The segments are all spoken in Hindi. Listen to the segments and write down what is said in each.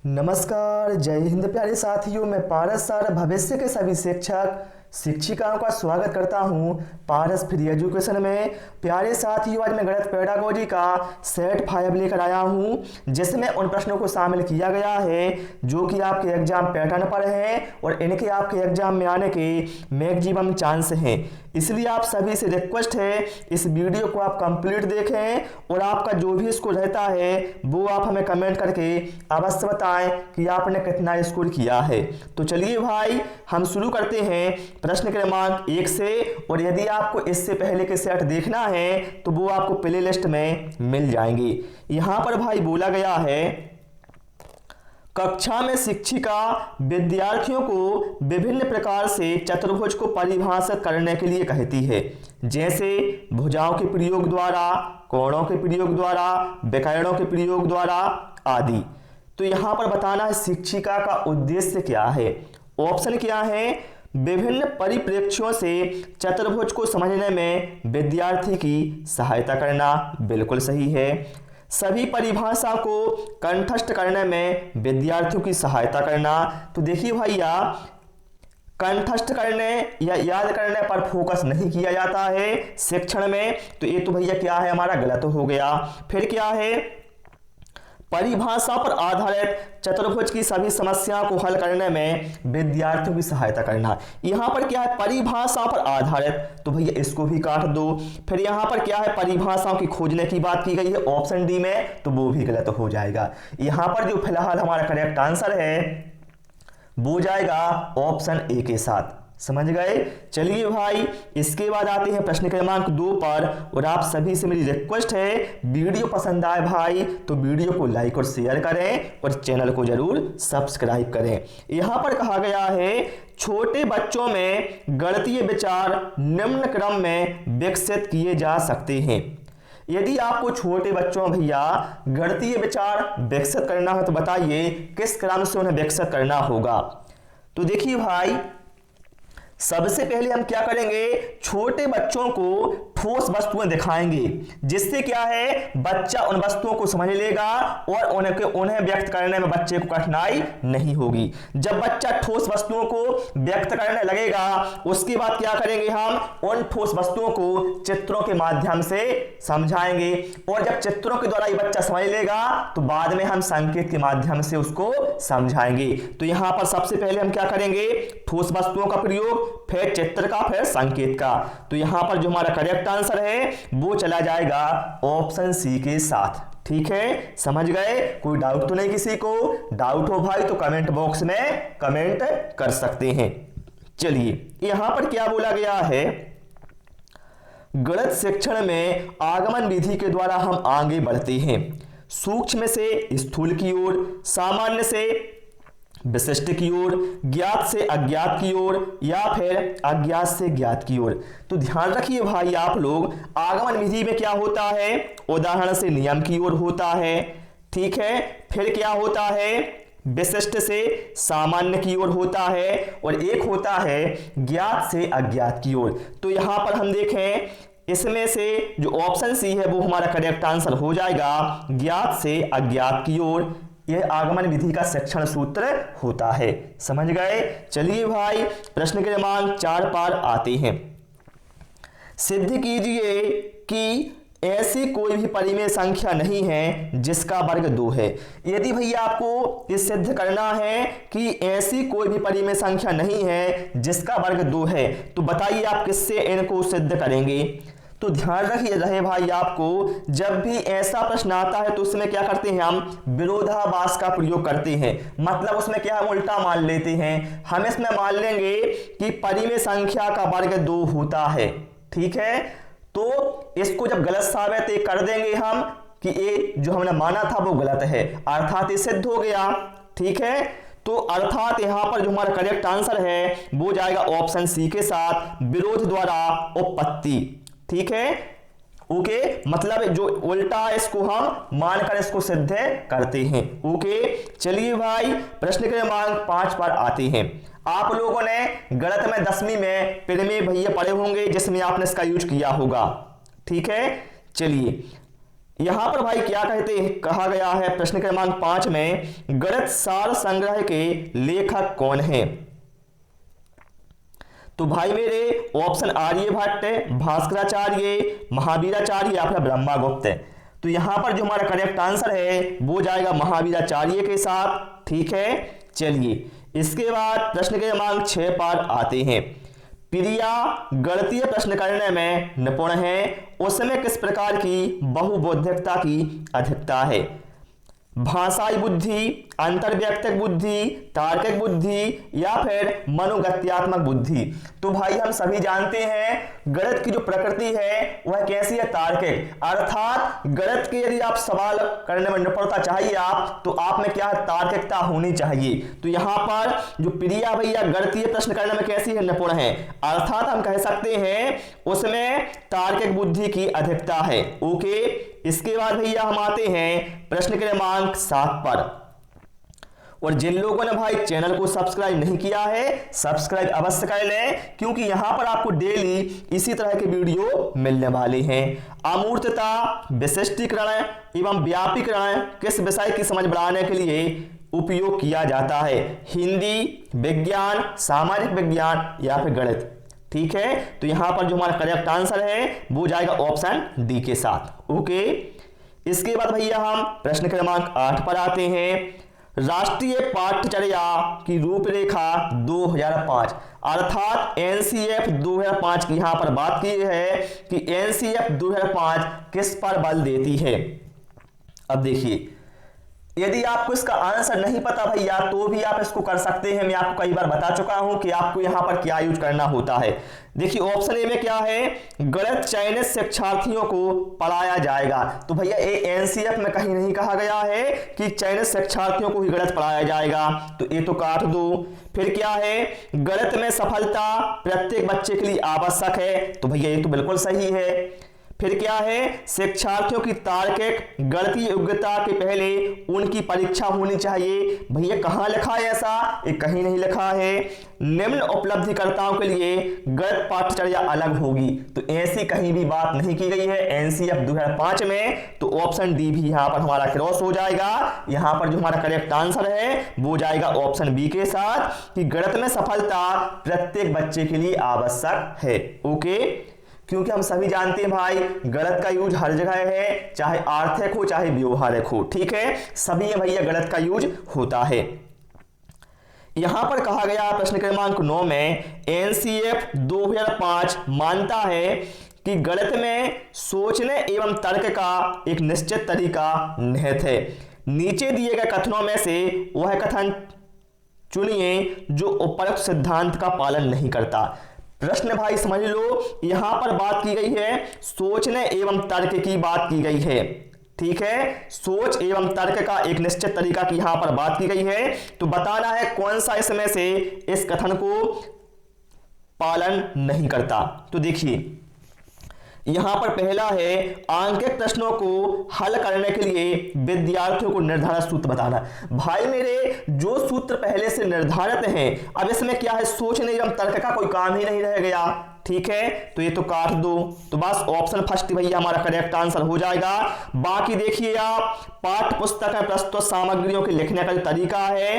नमस्कार, जय हिंद प्यारे साथियों। मैं पारस सर भविष्य के सभी शिक्षक शिक्षिकाओं का स्वागत करता हूं पारस फ्री एजुकेशन में। प्यारे साथियों, आज मैं गणित पेडागोजी का सेट 5 लेकर आया हूं, जिसमें उन प्रश्नों को शामिल किया गया है जो कि आपके एग्जाम पैटर्न पर हैं और इनके आपके एग्जाम में आने के मैक्सिमम चांस हैं। इसलिए आप सभी से रिक्वेस्ट है, इस वीडियो को आप कंप्लीट देखें और आपका जो भी स्कोर रहता है वो आप हमें कमेंट करके अवश्य बताएं कि आपने कितना स्कोर किया है। तो चलिए भाई, हम शुरू करते हैं प्रश्न क्रमांक 1 से। और यदि आपको इससे पहले के सेट देखना है तो वो आपको प्ले लिस्ट में मिल जाएंगे। यहाँ पर भाई बोला गया है, कक्षा में शिक्षिका विद्यार्थियों को विभिन्न प्रकार से चतुर्भुज को परिभाषित करने के लिए कहती है, जैसे भुजाओं के प्रयोग द्वारा, कोणों के प्रयोग द्वारा, विकर्णों के प्रयोग द्वारा आदि। तो यहाँ पर बताना है शिक्षिका का उद्देश्य क्या है। ऑप्शन क्या है, विभिन्न परिप्रेक्ष्यों से चतुर्भुज को समझने में विद्यार्थी की सहायता करना, बिल्कुल सही है। सभी परिभाषा को कंठस्थ करने में विद्यार्थियों की सहायता करना। तो देखिए भैया, कंठस्थ करने या याद करने पर फोकस नहीं किया जाता है शिक्षण में, तो ये तो भैया क्या है, हमारा गलत हो गया। फिर क्या है, परिभाषा पर आधारित चतुर्भुज की सभी समस्याओं को हल करने में विद्यार्थियों की सहायता करना। यहाँ पर क्या है, परिभाषा पर आधारित, तो भैया इसको भी काट दो। फिर यहाँ पर क्या है, परिभाषाओं की खोजने की बात की गई है ऑप्शन डी में, तो वो भी गलत हो जाएगा। यहाँ पर जो फिलहाल हमारा करेक्ट आंसर है वो जाएगा ऑप्शन ए के साथ। समझ गए। चलिए भाई, इसके बाद आते हैं प्रश्न क्रमांक 2 पर। और आप सभी से मेरी रिक्वेस्ट है, वीडियो पसंद आए भाई तो वीडियो को लाइक और शेयर करें और चैनल को जरूर सब्सक्राइब करें। यहाँ पर कहा गया है, छोटे बच्चों में गणितीय विचार निम्न क्रम में विकसित किए जा सकते हैं। यदि आपको छोटे बच्चों भैया गणितीय विचार विकसित करना हो तो बताइए किस क्रम से उन्हें विकसित करना होगा। तो देखिए भाई, सबसे पहले हम क्या करेंगे, छोटे बच्चों को ठोस वस्तुएं दिखाएंगे, जिससे क्या है, बच्चा उन वस्तुओं को समझ लेगा और उन्हें व्यक्त करने में बच्चे को कठिनाई नहीं होगी। जब बच्चा ठोस वस्तुओं को व्यक्त करने लगेगा, उसके बाद क्या करेंगे, हम उन ठोस वस्तुओं को चित्रों के माध्यम से समझाएंगे। और जब चित्रों के द्वारा ये बच्चा समझ लेगा तो बाद में हम संकेत के माध्यम से उसको समझाएंगे। तो यहां पर सबसे पहले हम क्या करेंगे, ठोस वस्तुओं का प्रयोग, फिर चित्र का, फिर संकेत का। तो यहां पर जो हमारा करेक्ट आंसर है वो चला जाएगा ऑप्शन सी के साथ। ठीक है, समझ गए। कोई डाउट तो नहीं किसी को? डाउट हो भाई तो कमेंट बॉक्स में कमेंट कर सकते हैं। चलिए, यहां पर क्या बोला गया है, गणित शिक्षण में आगमन विधि के द्वारा हम आगे बढ़ते हैं, सूक्ष्म से स्थूल की ओर, सामान्य से विशिष्ट की ओर, ज्ञात से अज्ञात की ओर, या फिर अज्ञात से ज्ञात की ओर। तो ध्यान रखिए भाई आप लोग, आगमन विधि में क्या होता है, उदाहरण से नियम की ओर होता है। ठीक है, फिर क्या होता है, विशिष्ट से सामान्य की ओर होता है, और एक होता है ज्ञात से अज्ञात की ओर। तो यहां पर हम देखें, इसमें से जो ऑप्शन सी है वो हमारा करेक्ट आंसर हो जाएगा, ज्ञात से अज्ञात की ओर। यह आगमन विधि का शिक्षण सूत्र होता है। समझ गए। चलिए भाई, प्रश्न क्रमांक 4 पर आते हैं। सिद्ध कीजिए कि ऐसी कोई भी परिमेय संख्या नहीं है जिसका वर्ग 2 है। यदि भैया आपको ये सिद्ध करना है कि ऐसी कोई भी परिमेय संख्या नहीं है जिसका वर्ग 2 है, तो बताइए आप किससे इनको सिद्ध करेंगे। तो ध्यान रखिए रहे भाई आपको, जब भी ऐसा प्रश्न आता है तो उसमें क्या करते हैं, हम विरोधाभास का प्रयोग करते हैं। मतलब उसमें क्या हम उल्टा मान लेते हैं। हम इसमें मान लेंगे कि परिमेय संख्या का वर्ग 2 होता है। ठीक है, तो इसको जब गलत साबित कर देंगे हम कि ये जो हमने माना था वो गलत है, अर्थात ये सिद्ध हो गया। ठीक है, तो अर्थात यहां पर जो हमारा करेक्ट आंसर है वो जाएगा ऑप्शन सी के साथ, विरोध द्वारा उत्पत्ति। ठीक है, ओके, मतलब जो उल्टा है इसको हम मानकर इसको सिद्ध करते हैं। ओके, चलिए भाई, प्रश्न क्रमांक 5 पर आते हैं। आप लोगों ने गणित में 10वीं में परिमेय भैया पढ़े होंगे, जिसमें आपने इसका यूज किया होगा। ठीक है, चलिए, यहां पर भाई क्या कहा गया है प्रश्न क्रमांक 5 में, गणित सार संग्रह के लेखक कौन हैं? तो भाई मेरे ऑप्शन आर्यभट्ट, भास्कराचार्य, महावीराचार्य या फिर ब्रह्मगुप्त। तो यहां पर जो हमारा करेक्ट आंसर है वो जाएगा महावीराचार्य के साथ। ठीक है, चलिए इसके बाद प्रश्न क्रमांक 6 पर आते हैं। प्रिया गणितीय प्रश्न करने में निपुण है, उसमें किस प्रकार की बहुबौद्धिकता की अधिकता है? भाषाई बुद्धि, अंतर्वैयक्तिक बुद्धि, तार्किक बुद्धि या फिर मनोगत्यात्मक बुद्धि। तो भाई हम सभी जानते हैं गणित की जो प्रकृति है वह कैसी है, तार्किक। अर्थात गणित के यदि आप सवाल करने में निपुणता चाहिए आप, तो आप में क्या है, तार्किकता होनी चाहिए। तो यहाँ पर जो प्रिया भैया गणितीय प्रश्न करने में कैसी है, निपुण है, अर्थात हम कह सकते हैं उसमें तार्किक बुद्धि की अधिकता है। ओके, इसके बाद भैया हम आते हैं प्रश्न क्रमांक 7 पर। और जिन लोगों ने भाई चैनल को सब्सक्राइब नहीं किया है, सब्सक्राइब अवश्य कर लें, क्योंकि यहां पर आपको डेली इसी तरह के वीडियो मिलने वाले हैं। अमूर्तता, विशिष्टीकरण एवं व्यापीकरण किस विषय की समझ बढ़ाने के लिए उपयोग किया जाता है? हिंदी, विज्ञान, सामाजिक विज्ञान या फिर गणित। ठीक है, तो यहां पर जो हमारा करेक्ट आंसर है वो जाएगा ऑप्शन डी के साथ। ओके, इसके बाद भैया हम प्रश्न क्रमांक 8 पर आते हैं। राष्ट्रीय पाठ्यचर्या की रूपरेखा 2005, अर्थात एनसीएफ 2005 की यहां पर बात की है कि एनसीएफ 2005 किस पर बल देती है? अब देखिए, यदि आपको इसका आंसर नहीं पता भैया तो भी आप इसको कर सकते हैं। मैं आपको कई बार बता चुका हूं कि आपको यहां पर क्या यूज करना होता है। देखिए ऑप्शन ए में क्या है, गणित चयनित शिक्षार्थियों को पढ़ाया जाएगा। तो भैया ए एनसीएफ में कहीं नहीं कहा गया है कि चयनित शिक्षार्थियों को ही गणित पढ़ाया जाएगा, तो ये तो काट दो। फिर क्या है, गणित में सफलता प्रत्येक बच्चे के लिए आवश्यक है, तो भैया ये तो बिल्कुल सही है। फिर क्या है, शिक्षार्थियों की तार्किक गणितीय योग्यता के पहले उनकी परीक्षा होनी चाहिए। भैया कहां लिखा है ऐसा, ये कहीं नहीं लिखा है। निम्न उपलब्धिकर्ताओं के लिए गणित पाठ्यचर्या अलग होगी, तो ऐसी कहीं भी बात नहीं की गई है एनसीएफ 2005 में। तो ऑप्शन डी भी यहां पर हमारा क्रॉस हो जाएगा। यहां पर जो हमारा करेक्ट आंसर है वो जाएगा ऑप्शन बी के साथ कि गणित में सफलता प्रत्येक बच्चे के लिए आवश्यक है। ओके, क्योंकि हम सभी जानते हैं भाई गणित का यूज हर जगह है, चाहे आर्थिक हो चाहे व्यवहारिक हो। ठीक है, सभी में भैया गणित का यूज होता है। यहां पर कहा गया प्रश्न क्रमांक 9 में, एनसीएफ 2005 मानता है कि गणित में सोचने एवं तर्क का एक निश्चित तरीका निहित है। नीचे दिए गए कथनों में से वह कथन चुनिए जो उपरोक्त सिद्धांत का पालन नहीं करता। प्रश्न भाई समझ लो, यहां पर बात की गई है सोचने एवं तर्क की बात की गई है। ठीक है, सोच एवं तर्क का एक निश्चित तरीका की यहां पर बात की गई है। तो बताना है कौन सा इसमें से इस कथन को पालन नहीं करता। तो देखिए यहां पर पहला है, आंकिक प्रश्नों को हल करने के लिए विद्यार्थियों को निर्धारित सूत्र बताना। भाई मेरे जो सूत्र पहले से निर्धारित हैं, अब इसमें क्या है, सोचने एवं तर्क का कोई काम ही नहीं रह गया। ठीक है, तो ये तो काट दो। तो बस ऑप्शन फर्स्ट भैया हमारा करेक्ट आंसर हो जाएगा। बाकी देखिए आप, पाठ्य पुस्तक में प्रस्तुत सामग्रियों के लिखने का जो तरीका है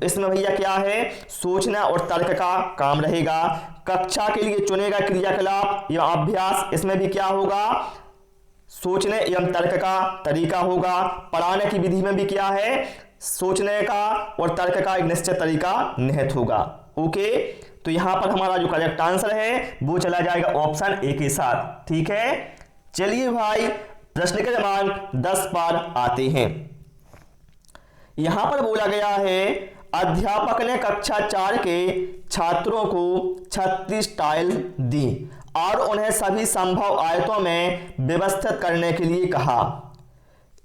इसमें भैया क्या है, सोचना और तर्क का काम रहेगा। कक्षा के लिए चुनेगा क्रियाकलाप या अभ्यास, इसमें भी क्या होगा, सोचने एवं तर्क का तरीका होगा। पढ़ाने की विधि में भी क्या है, सोचने का और तर्क का एक निश्चित तरीका निहित होगा। ओके, तो यहां पर हमारा जो करेक्ट आंसर है वो चला जाएगा ऑप्शन ए के साथ। ठीक है, चलिए भाई प्रश्न क्रमांक 10 पर आते हैं। यहां पर बोला गया है, अध्यापक ने कक्षा 4 के छात्रों को 36 टाइल दी और उन्हें सभी संभव आयतों में व्यवस्थित करने के लिए कहा।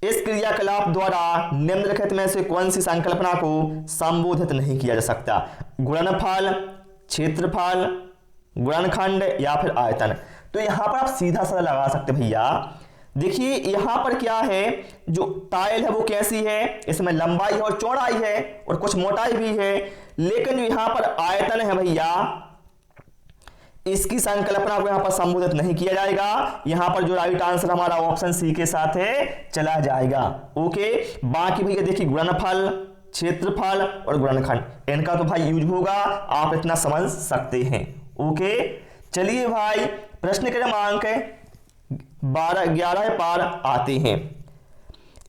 इस क्रियाकलाप द्वारा निम्नलिखित में से कौन सी संकल्पना को संबोधित नहीं किया जा सकता? गुणनफल, क्षेत्रफल, गुणनखंड या फिर आयतन। तो यहां पर आप सीधा साधा लगा सकते भैया। देखिए यहां पर क्या है, जो टाइल है वो कैसी है, इसमें लंबाई और चौड़ाई है और कुछ मोटाई भी है। लेकिन जो यहां पर आयतन है भैया, इसकी संकल्पना को यहाँ पर संबोधित नहीं किया जाएगा। यहाँ पर जो राइट आंसर हमारा ऑप्शन सी के साथ है चला जाएगा। ओके, बाकी भैया देखिए गुणनफल, क्षेत्रफल और गुणनखंड इनका तो भाई यूज होगा, आप इतना समझ सकते हैं। ओके, चलिए भाई प्रश्न क्रमांक 11 पर आते हैं।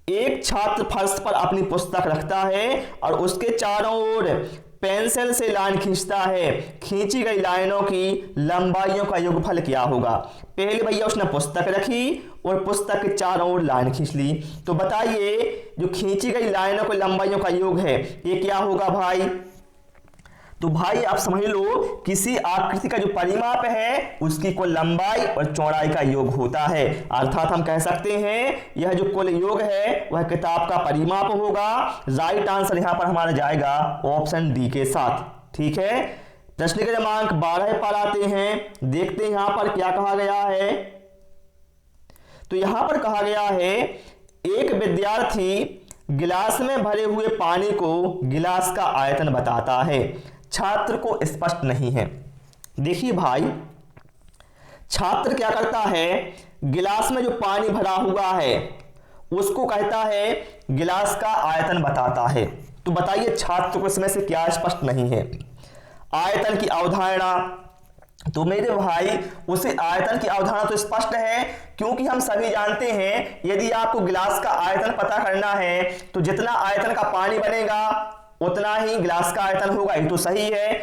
एक छात्र फर्श पर अपनी पुस्तक रखता है और उसके चारों ओर पेंसिल से लाइन खींचता है। खींची गई लाइनों की लंबाइयों का योगफल क्या होगा? पहले भैया उसने पुस्तक रखी और पुस्तक के चारों ओर लाइन खींच ली, तो बताइए जो खींची गई लाइनों की लंबाइयों का योग है ये क्या होगा भाई? तो भाई आप समझ लो किसी आकृति का जो परिमाप है उसकी कुल लंबाई और चौड़ाई का योग होता है। अर्थात हम कह सकते हैं यह जो कुल योग है वह किताब का परिमाप होगा। राइट आंसर यहां पर हमारा जाएगा ऑप्शन डी के साथ। ठीक है, प्रश्न क्रमांक 12 पर आते हैं। देखते हैं यहां पर क्या कहा गया है। तो यहां पर कहा गया है एक विद्यार्थी गिलास में भरे हुए पानी को गिलास का आयतन बताता है। छात्र को स्पष्ट नहीं है। देखिए भाई, छात्र क्या करता है, गिलास में जो पानी भरा हुआ है उसको कहता है गिलास का आयतन बताता है। तो बताइए छात्र को इसमें से क्या स्पष्ट नहीं है? आयतन की अवधारणा, तो मेरे भाई उसे आयतन की अवधारणा तो स्पष्ट है, क्योंकि हम सभी जानते हैं यदि आपको गिलास का आयतन पता करना है तो जितना आयतन का पानी बनेगा उतना ही गिलास का आयतन होगा। ये तो सही है।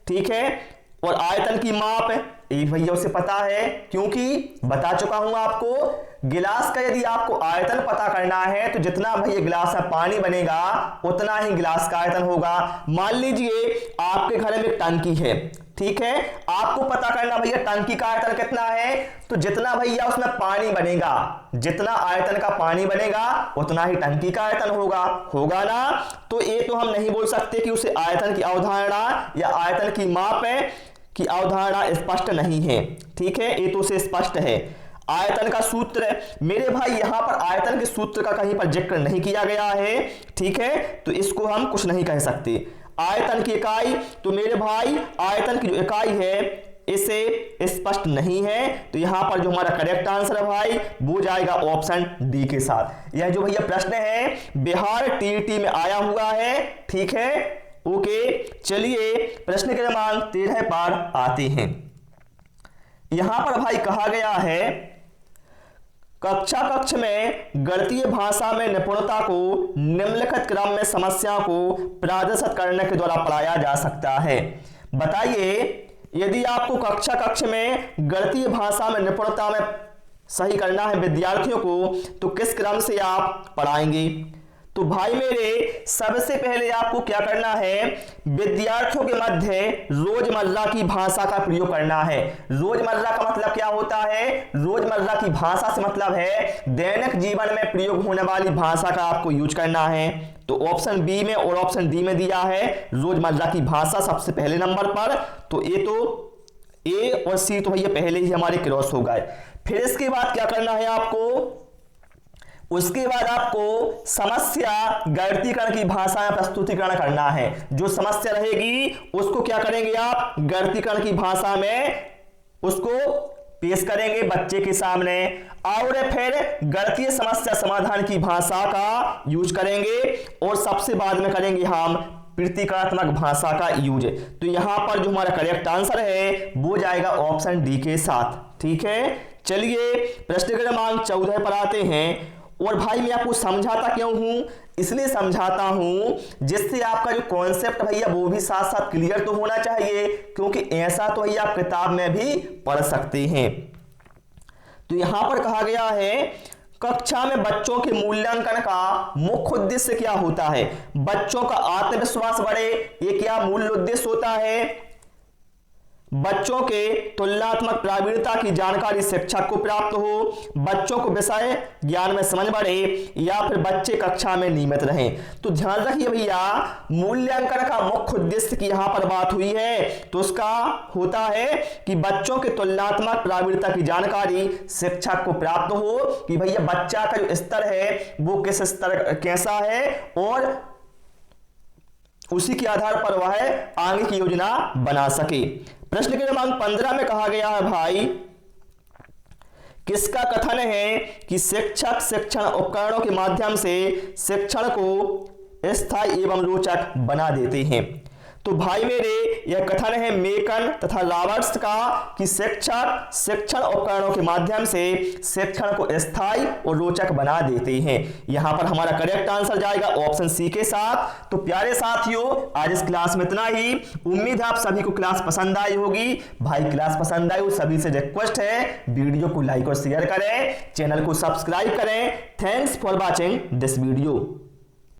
ठीक है, और आयतन की माप ये भैया उसे पता है, क्योंकि बता चुका हूं आपको गिलास का यदि आपको आयतन पता करना है तो जितना भैया गिलास में पानी बनेगा उतना ही गिलास का आयतन होगा। मान लीजिए आपके घर में एक टंकी है, ठीक है, आपको पता करना भैया टंकी का आयतन कितना है, तो जितना भैया उसमें पानी बनेगा, जितना आयतन का पानी बनेगा उतना ही टंकी का आयतन होगा ना। तो ये तो हम नहीं बोल सकते कि उसे आयतन की अवधारणा या आयतन की माप की अवधारणा स्पष्ट नहीं है। ठीक है, ये तो उसे स्पष्ट है। आयतन का सूत्र, मेरे भाई यहां पर आयतन के सूत्र का कहीं पर जिक्र नहीं किया गया है। ठीक है, तो इसको हम कुछ नहीं कह सकते। आयतन की इकाई, तो मेरे भाई आयतन की जो इकाई है इसे स्पष्ट नहीं है, तो यहां पर जो हमारा करेक्ट आंसर है भाई वो जाएगा ऑप्शन डी के साथ। यह जो भैया प्रश्न है बिहार टीईटी में आया हुआ है। ठीक है, ओके, चलिए प्रश्न क्रमांक 13 पर आते हैं। यहां पर भाई कहा गया है कक्ष में गणितीय भाषा में निपुणता को निम्नलिखित क्रम में समस्या को प्रदर्शित करने के द्वारा पढ़ाया जा सकता है। बताइए यदि आपको कक्ष में गणितीय भाषा में निपुणता में सही करना है विद्यार्थियों को तो किस क्रम से आप पढ़ाएंगे? तो भाई मेरे सबसे पहले आपको क्या करना है, विद्यार्थियों के मध्य रोजमर्रा की भाषा का प्रयोग करना है। रोजमर्रा का मतलब क्या होता है? रोजमर्रा की भाषा से मतलब है दैनिक जीवन में प्रयोग होने वाली भाषा का आपको यूज करना है। तो ऑप्शन बी में और ऑप्शन डी में दिया है रोजमर्रा की भाषा सबसे पहले नंबर पर, तो ये तो ए और सी तो भैया पहले ही हमारे क्रॉस हो गए। फिर इसके बाद क्या करना है आपको, उसके बाद आपको समस्या गणितीकरण की भाषा में प्रस्तुतिकरण करना है। जो समस्या रहेगी उसको क्या करेंगे आप, गणितीकरण की भाषा में उसको पेश करेंगे बच्चे के सामने, और फिर गणितीय समस्या समाधान की भाषा का यूज करेंगे, और सबसे बाद में करेंगे हम प्रतीकात्मक भाषा का यूज। तो यहां पर जो हमारा करेक्ट आंसर है वो जाएगा ऑप्शन डी के साथ। ठीक है, चलिए प्रश्न क्रमांक 14 पर आते हैं। और भाई मैं आपको समझाता क्यों हूं, इसलिए समझाता हूं जिससे आपका जो कॉन्सेप्ट भैया वो भी साथ साथ क्लियर तो होना चाहिए, क्योंकि ऐसा तो भैया आप किताब में भी पढ़ सकते हैं। तो यहां पर कहा गया है कक्षा में बच्चों के मूल्यांकन का मुख्य उद्देश्य क्या होता है? बच्चों का आत्मविश्वास बढ़े, ये क्या मूल उद्देश्य होता है? बच्चों के तुलनात्मक प्रवीणता की जानकारी शिक्षक को प्राप्त हो, बच्चों को विषय ज्ञान में समझ बढ़े, या फिर बच्चे कक्षा में नियमित रहें। तो ध्यान रखिए भैया मूल्यांकन का मुख्य उद्देश्य की यहां पर बात हुई है तो उसका होता है कि बच्चों के तुलनात्मक प्रवीणता की जानकारी शिक्षक को प्राप्त हो कि भैया बच्चा का जो स्तर है वो किस स्तर कैसा है, और उसी के आधार पर वह आगे की योजना बना सके। प्रश्न के क्रमांक 15 में कहा गया है भाई, किसका कथन है कि शिक्षक शिक्षण उपकरणों के माध्यम से शिक्षण को स्थायी एवं रोचक बना देते हैं। तो भाई मेरे यह कथन है मेकन तथा रॉबर्ट्स का कि शिक्षक शिक्षण उपकरणों के माध्यम से शिक्षण को स्थायी और रोचक बना देते हैं। यहां पर हमारा करेक्ट आंसर जाएगा ऑप्शन सी के साथ। तो प्यारे साथियों, आज इस क्लास में इतना ही। उम्मीद है आप सभी को क्लास पसंद आई होगी। भाई क्लास पसंद आई, सभी से रिक्वेस्ट है वीडियो को लाइक और शेयर करें, चैनल को सब्सक्राइब करें। Thanks for watching this video.